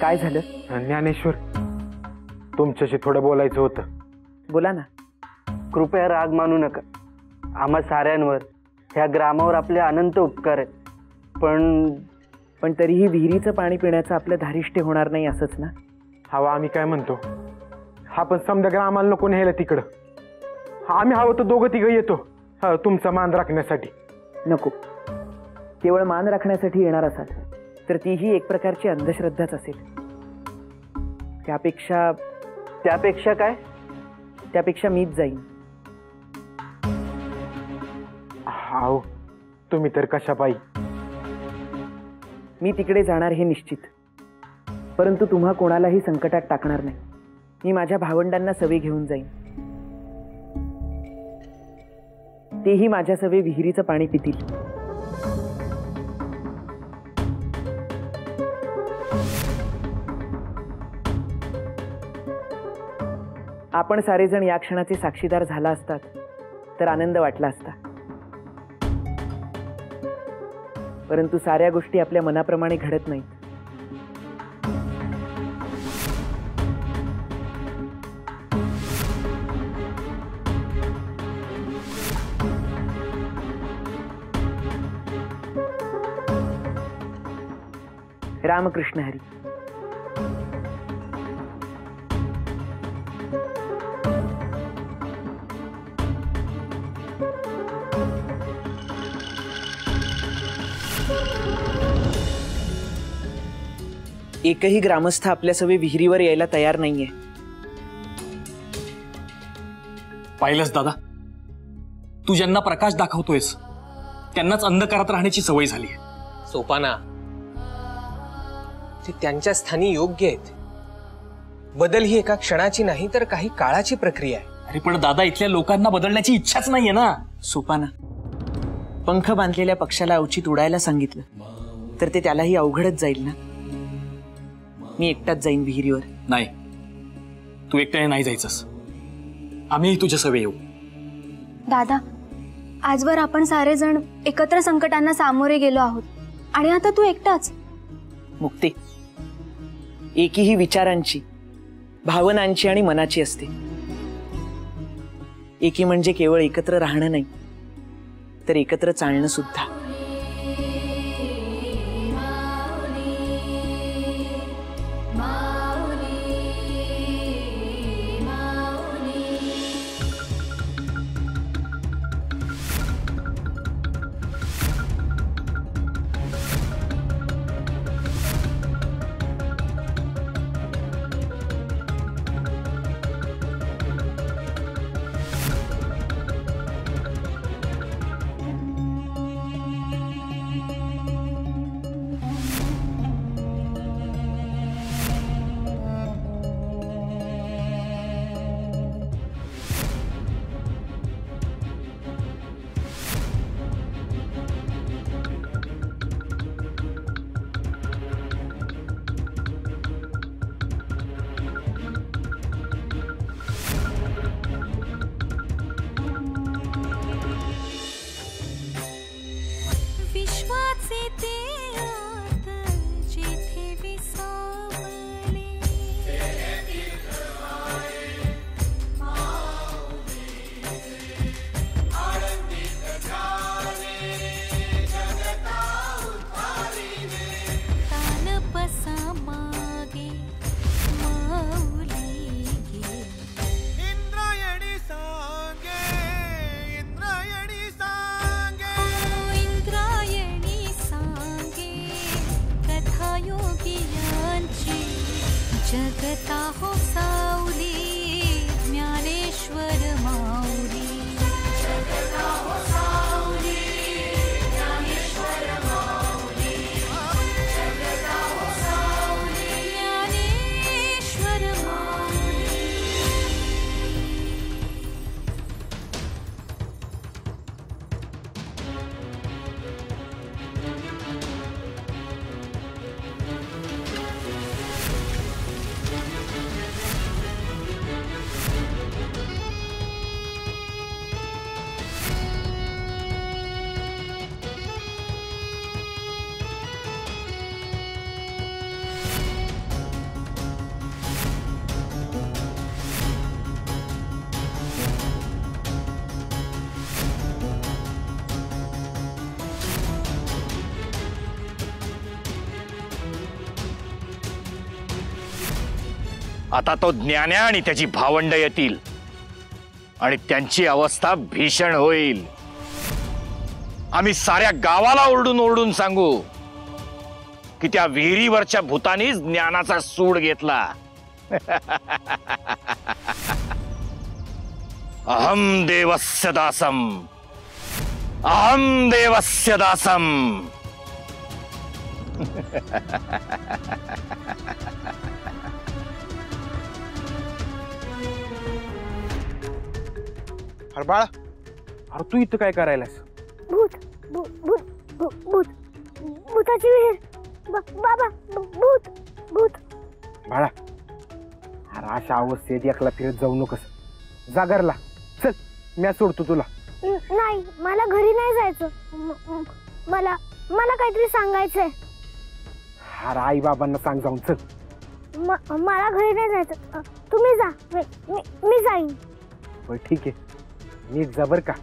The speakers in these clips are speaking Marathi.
काय झालं? ज्ञानेश्वर, तुमच्याशी थोडं बोलायचं होतं. बोला ना. कृपया राग मानू नका. आम्हा साऱ्यांवर, ह्या ग्रामावर आपले अनंत उपकार आहेत. पण तरीही विहिरीचं पाणी पिण्याचं आपलं धारिष्ट्य होणार नाही असंच ना? हवा आम्ही काय म्हणतो, हा पण समजा ग्रामाला नको न्यायला तिकडं. आम्ही हवं तर दोघं तिघं येतो तुमचा मान राखण्यासाठी. नको. केवळ मान राखण्यासाठी येणार असाल तर तीही एक प्रकारची अंधश्रद्धाच असेल. त्यापेक्षा काय? त्यापेक्षा मीच जाईन. हाव, तुम्ही तर कशा पायी. मी तिकडे जाणार हे निश्चित, परंतु तुम्हा कोणालाही संकटात टाकणार नाही. मी माझ्या भावंडांना सवे घेऊन जाईन. तेही माझ्या सवे विहिरीचं पाणी पितील. आपण सारेजण या क्षणाचे साक्षीदार झाला असतात तर आनंद वाटला असता. परंतु साऱ्या गोष्टी आपल्या मनाप्रमाणे घडत नाहीत. रामकृष्ण हरी. एकही ग्रामस्थ आपल्या सवे विहिरीवर यायला तयार नाहीये. पाहिलंस दादा, तू ज्यांना प्रकाश दाखवतोयस त्यांनाच अंधकारात राहण्याची सवय झाली आहे. सोपाना, ते त्यांच्या स्थानी योग्य आहेत. बदल ही एका क्षणाची नाही तर काही काळाची प्रक्रिया आहे. अरे पण दादा, इथल्या लोकांना बदलण्याची इच्छाच नाहीये ना. सोपाना, पंख बांधलेल्या पक्षाला अवचित उडायला सांगितलं तर ते त्यालाही अवघडच जाईल ना. मी एकटाच जाईन विहिरीवर. नाही, तू एकट्याने नाही जायचंस. आम्हीही तुझ्या सवे येऊ. दादा, आजवर आपण सारे जण एकत्र संकटांना सामोरे गेलो आहोत आणि आता तू एकटाच. मुक्ती एकीही विचारांची, भावनांची आणि मनाची असते. एकी म्हणजे केवळ एकत्र राहणं नाही तर एकत्र चालणं सुद्धा. आता तो ज्ञान्या आणि त्याची भावंड येतील आणि त्यांची अवस्था भीषण होईल. आम्ही साऱ्या गावाला ओरडून ओरडून सांगू की त्या विहिरीवरच्या भूतानीच ज्ञानाचा सूड घेतला. अहम देवस्य दासम, अहम देवस्य दासम. अरे बाळा, अरे तू इथं काय करायलास? भूत भूत भूत भूत भूताची विहीर. बाबा भूत भूत. बाळा, अरे अशा अवस्थेत एकला फिरत जाऊ नकोस. जागरला चल, मी सोडतो तुला. नाही, मला घरी नाही जायचं. मला मला काहीतरी सांगायचंय. अरे आई बाबांना सांग जाऊन. चल. मला घरी नाही जायचं. तुम्ही जा, मी जाईन. होय ठीक आहे, नीट जा बर का.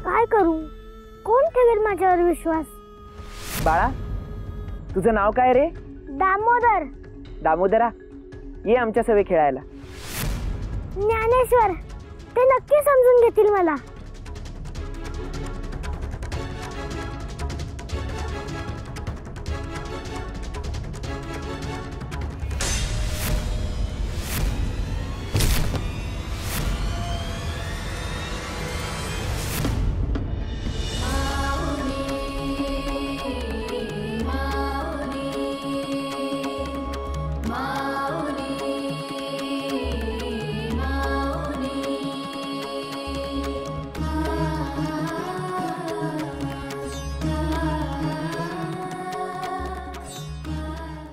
काय करू? कोण ठेवेल माझ्यावर विश्वास? बाळा, तुझं नाव काय रे? दामोदर. दामोदरा, ये आमच्या सवे खेळायला. ज्ञानेश्वर, ते नक्की समजून घेतील मला.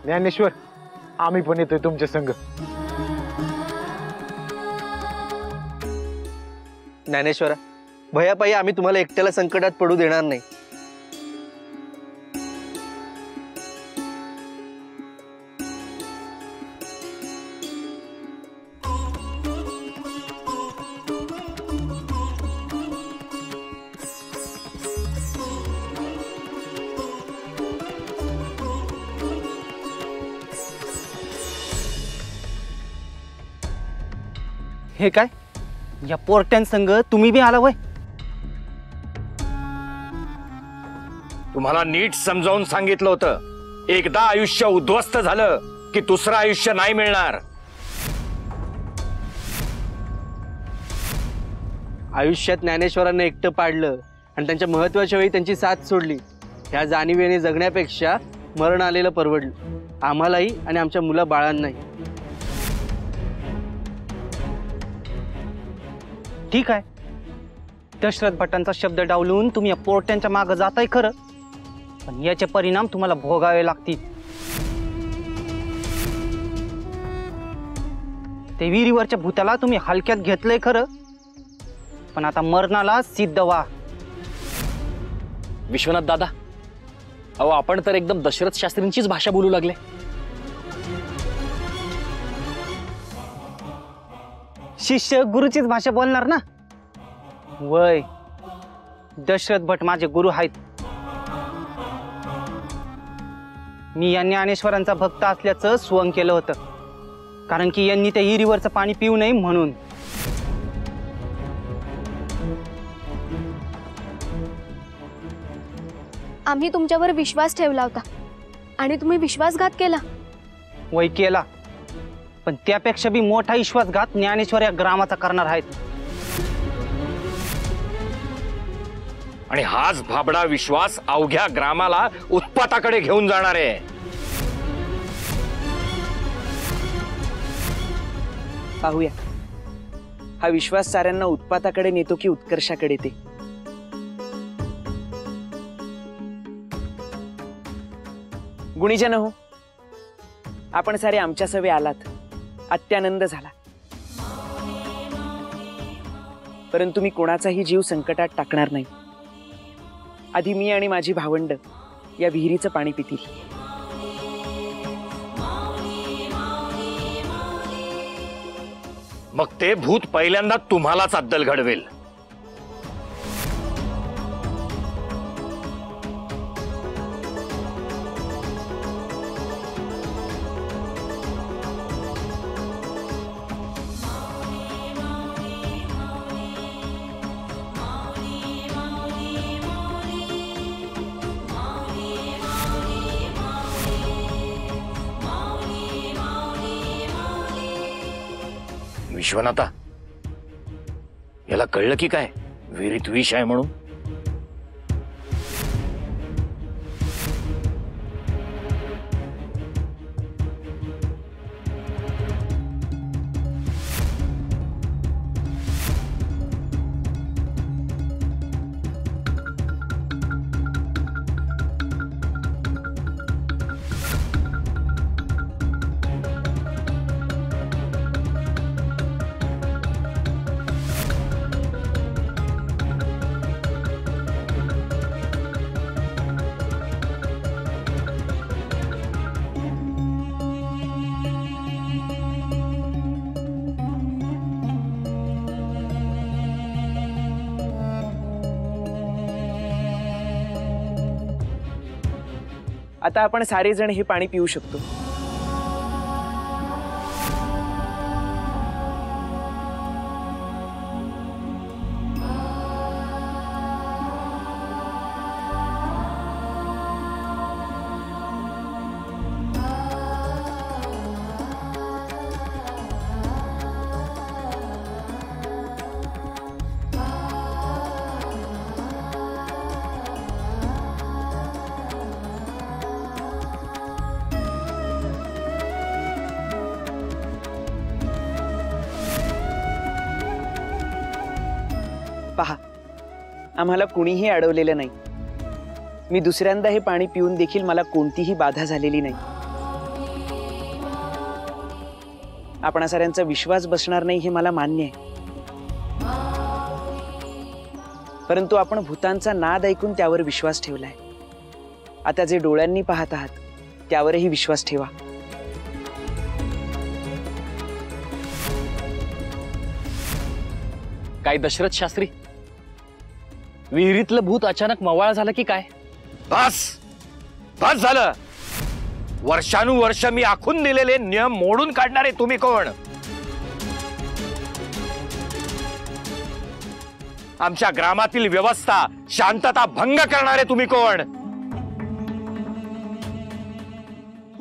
ज्ञानेश्वर, आम्ही पण येतोय तुमच्या संग. ज्ञानेश्वरा, भयापायी आम्ही तुम्हाला एकट्याला संकटात पडू देणार नाही. हे काय, या पोरट्यांसंग तुम्ही बी आला वय? तुम्हाला नीट समजावून सांगितलं होतं, एकदा आयुष्य उद्ध्वस्त झालं की दुसरं आयुष्य नाही मिळणार. आयुष्यात ज्ञानेश्वरांना एकटं पाडलं आणि त्यांच्या महत्वाच्या वेळी त्यांची साथ सोडली. ह्या जाणीवेने जगण्यापेक्षा मरण आलेलं परवडलं, आम्हालाही आणि आमच्या मुला बाळांनाही. ठीक आहे, दशरथ भटांचा शब्द डावलून तुम्ही या पोरट्यांच्या मागं जाताय खरं, पण याचे परिणाम तुम्हाला भोगावे लागतील. ते विहिरीवरच्या भूताला तुम्ही हलक्यात घेतलंय खरं, पण आता मरणाला सिद्ध व्हा. विश्वनाथ दादा, अहो आपण तर एकदम दशरथ शास्त्रींचीच भाषा बोलू लागले. शिष्य गुरुचीच भाषा बोलणार ना. वय, दशरथ भट माझे गुरु आहेत. मी या ज्ञानेश्वरांचा भक्त असल्याचं स्वंग केलं होतं, कारण की यांनी त्या हिरीवरचं पाणी पिऊ नये म्हणून. आम्ही तुमच्यावर विश्वास ठेवला होता आणि तुम्ही विश्वासघात केला. वय केला, पण त्यापेक्षा बी मोठा विश्वासघात ज्ञानेश्वर या ग्रामाचा करणार आहेत. आणि हाच भाबडा विश्वास अवघ्या ग्रामाला उत्पाताकडे घेऊन जाणार आहे. पाहूया हा विश्वास साऱ्यांना उत्पाताकडे नेतो की उत्कर्षाकडे ते. गुणीजन हो, आपण सारे आमच्या सवे आलात, अत्यानंद झाला. परंतु मी कोणाचाही जीव संकटात टाकणार नाही. आधी मी आणि माझी भावंड या विहिरीचं पाणी पितील. मग ते भूत पहिल्यांदा तुम्हालाच अद्दल घडवेल. विश्वनाथा, याला कळलं की काय विहिरीत विष आहे म्हणून? आता आपण सारेजण हे पाणी पिऊ शकतो. पहा, आम्हाला कुणीही अडवलेलं नाही. मी दुसऱ्यांदा हे पाणी पिऊन देखील मला कोणतीही बाधा झालेली नाही. आपणा साऱ्यांचा विश्वास बसणार नाही हे मला मान्य आहे, परंतु आपण भूतांचा नाद ऐकून त्यावर विश्वास ठेवलाय. आता जे डोळ्यांनी पाहत आहात त्यावरही विश्वास ठेवा. काय दशरथ शास्त्री, विहिरीतलं भूत अचानक मवाळ झालं की काय? बस बस झालं. वर्षानुवर्ष मी आखून दिलेले नियम मोडून काढणारे तुम्ही कोण? आमच्या ग्रामातील व्यवस्था शांतता भंग करणारे तुम्ही कोण?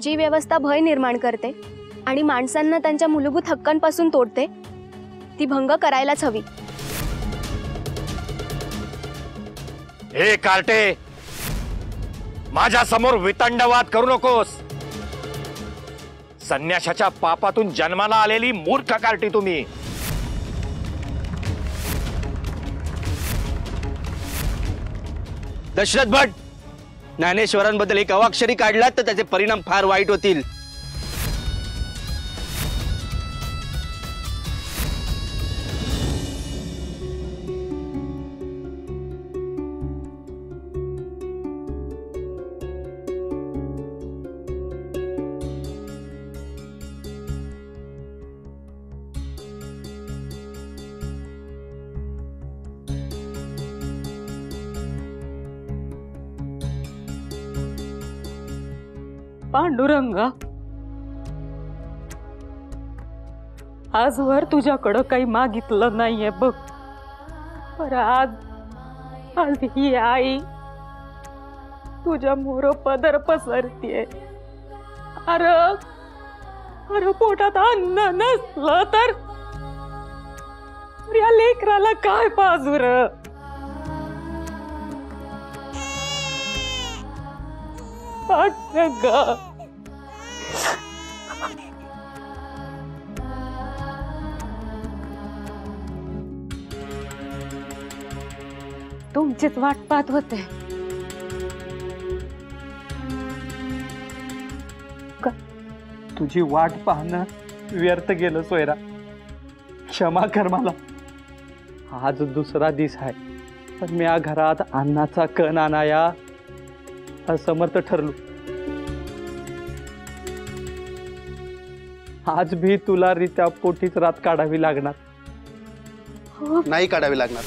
जी व्यवस्था भय निर्माण करते आणि माणसांना त्यांच्या मूलभूत हक्कांपासून तोडते ती भंग करायलाच हवी. हे कार्टे, माझ्या समोर वितंडवाद करू नकोस. संन्याशाच्या पापातून जन्माला आलेली मूर्ख कार्टी तुम्ही. दशरथ भट, ज्ञानेश्वरांबद्दल एक अवाक्षरी काढलात तर त्याचे परिणाम फार वाईट होतील. पांडुरंगा, आजवर तुझ्याकडं काही मागितलं नाहीये बघ, पर आज ही आई तुझ्या मोर पदर पसरतीये. अरे पोटात अन्न नसलं तर या लेकराला काय पाजूर? पांडुरंगा, तुमचीच वाट पाहत होते. तुझी वाट पाहणं व्यर्थ गेलं सोयरा. क्षमा कर मला. आज दुसरा दिस आहे, पण मी या घरात अन्नाचा कण आणाया असमर्थ ठरलो. आज भी तुला रित्या पोटीच रात काढावी लागणार. नाही काढावी लागणार.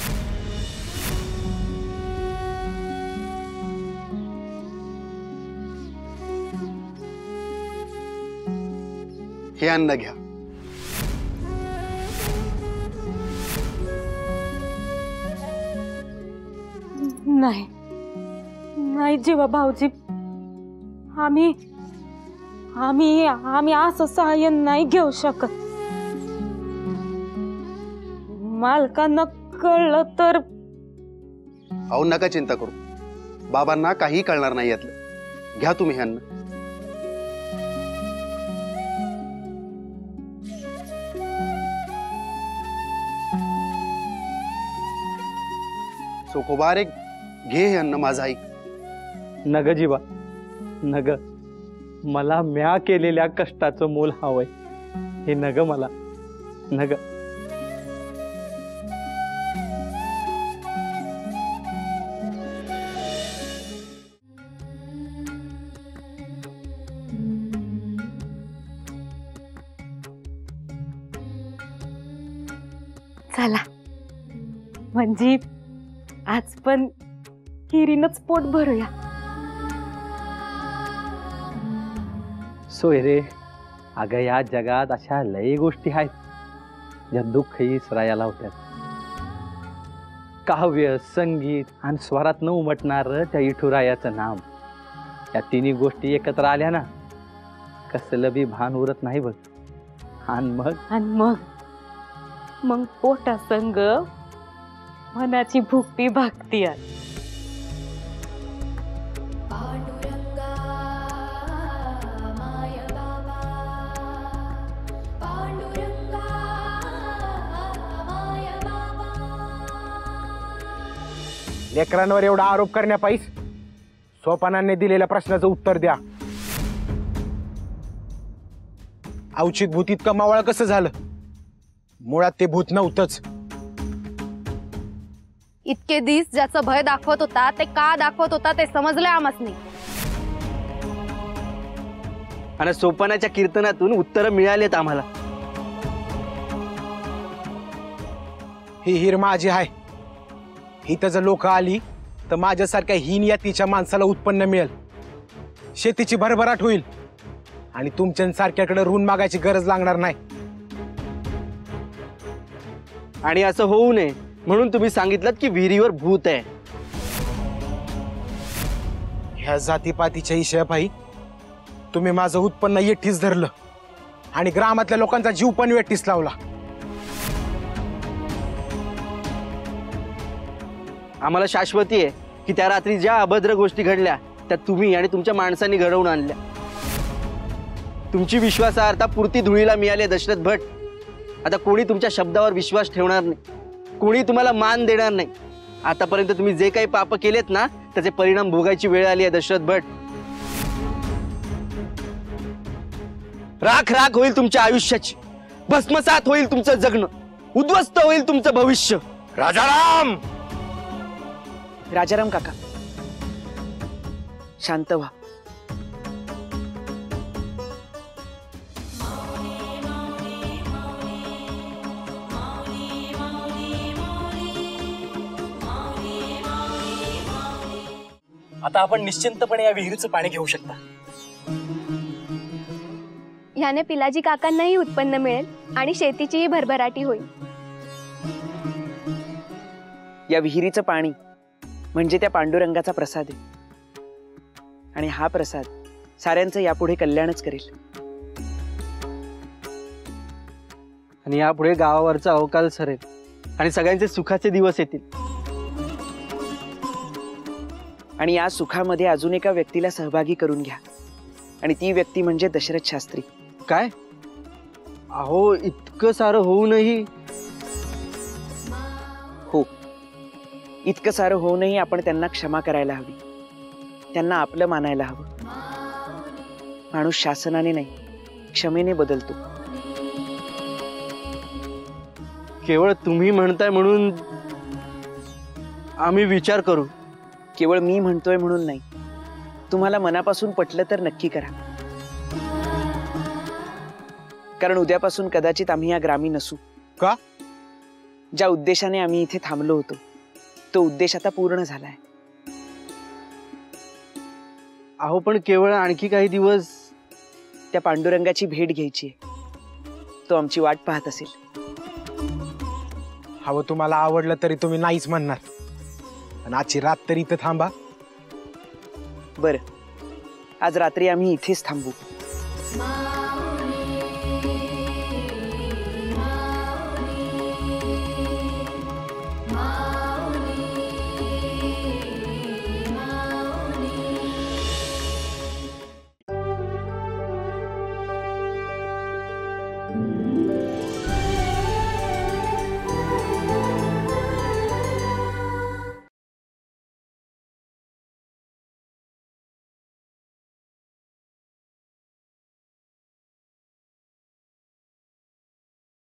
हे अन्न घ्या. नाही नाही जीवा भाऊजी, आम्ही आम्ही आम्ही असं सहाय्य नाही घेऊ शकत. मालकांना कळलं तर? अहो नका चिंता करू, बाबांना काही कळणार नाही यातलं. घ्या तुम्ही ह्यांना. सोखोबा रे, घे ह्यांना, माझा ऐक. नग जीवा नग, मला म्या केलेल्या कष्टाचं मोल हवंय. हे नग मला नग. चला म्हणजे आज पण हिरीनच पोट भरूया. सोयरे, अगं या जगात अशा लई गोष्टी आहेत ज्या दुःखही इसरायला होत्यात. काव्य, संगीत आणि स्वरात न उमटणार त्या विठुरायाचं नाम, या तिन्ही गोष्टी एकत्र आल्या ना, कसलं बी भान उरत नाही बघ. आणि मग पोटा संग मनाची भुकटी भागती आहे. लेकरांवर एवढा आरोप करण्यापायीच सोपानाने दिलेल्या प्रश्नाचं उत्तर द्या. अवचित भूत इतकं मावळ कसं झालं? मुळात ते भूत नव्हतंच. इतके दिस ज्याचं भय दाखवत होता ते का दाखवत होता ते समजले आम्हासनी. आणि सोपानाच्या कीर्तनातून उत्तर मिळालेत आम्हाला. ही हिर माझी आहे. ही जर लोक आली तर माझ्यासारख्या हीन यातीच्या माणसाला उत्पन्न मिळेल, शेतीची भरभराट होईल आणि तुमच्यासारख्याकडे ऋण मागायची गरज लागणार नाही. आणि असं होऊ नये म्हणून तुम्ही सांगितलं की विहिरीवर भूत आहे. ह्या जातीपातीच्या हिशेबाई तुम्ही माझं उत्पन्न येठीच धरलं आणि ग्रामातल्या लोकांचा जीव पण वेठीस लावला. आम्हाला शाश्वती आहे की त्या रात्री ज्या अभद्र गोष्टी घडल्या त्या तुम्ही आणि तुमच्या माणसांनी घडवून आणल्या. तुमची विश्वासार्हता पुरती धुळीला मिळाली दशरथ भट. आता कोणी तुमच्या शब्दावर विश्वास ठेवणार नाही, कोणी तुम्हाला मान देणार नाही. आतापर्यंत तुम्ही जे काही पाप केलेत ना त्याचे परिणाम भोगायची वेळ आली आहे दशरथ भट. राख राख होईल तुमच्या आयुष्याची, भस्मसात होईल तुमचं जगणं, उद्ध्वस्त होईल तुमचं भविष्य. राजाराम, राजाराम काका शांत व्हा. आता आपण निश्चिंतपणे या विहिरीचं पाणी घेऊ शकता. ह्याने पिलाजी काकांनाही उत्पन्न मिळेल आणि शेतीचीही भरभराटी होईल. या विहिरीचं पाणी म्हणजे त्या पांडुरंगाचा प्रसाद आहे आणि हा प्रसाद साऱ्यांचं यापुढे कल्याणच करेल. आणि यापुढे गावावरचा अवकाल सरेल आणि सगळ्यांचे सुखाचे दिवस येतील. आणि या सुखामध्ये अजून एका व्यक्तीला सहभागी करून घ्या आणि ती व्यक्ती म्हणजे दशरथ शास्त्री. काय? अहो इतकं सारं होऊनही? हो, इतकं सारं होऊनही आपण त्यांना क्षमा करायला हवी, त्यांना आपलं मानायला हवं. माणूस शासनाने नाही क्षमेने बदलतो. केवळ तुम्ही म्हणताय म्हणून आम्ही विचार करू. केवळ मी म्हणतोय म्हणून नाही, तुम्हाला मनापासून पटलं तर नक्की करा. कारण उद्यापासून कदाचित आम्ही या ग्रामी नसू. का? ज्या उद्देशाने आम्ही इथे थांबलो होतो तो उद्देश आता पूर्ण झालाय. अहो पण केवळ आणखी काही दिवस त्या पांडुरंगाची भेट घ्यायची आहे. तो आमची वाट पाहत असेल. हवं तुम्हाला आवडलं तरी तुम्ही नाहीच म्हणणार. आणि आजची रात तरी इथं थांबा. बरं, आज रात्री आम्ही इथेच थांबू.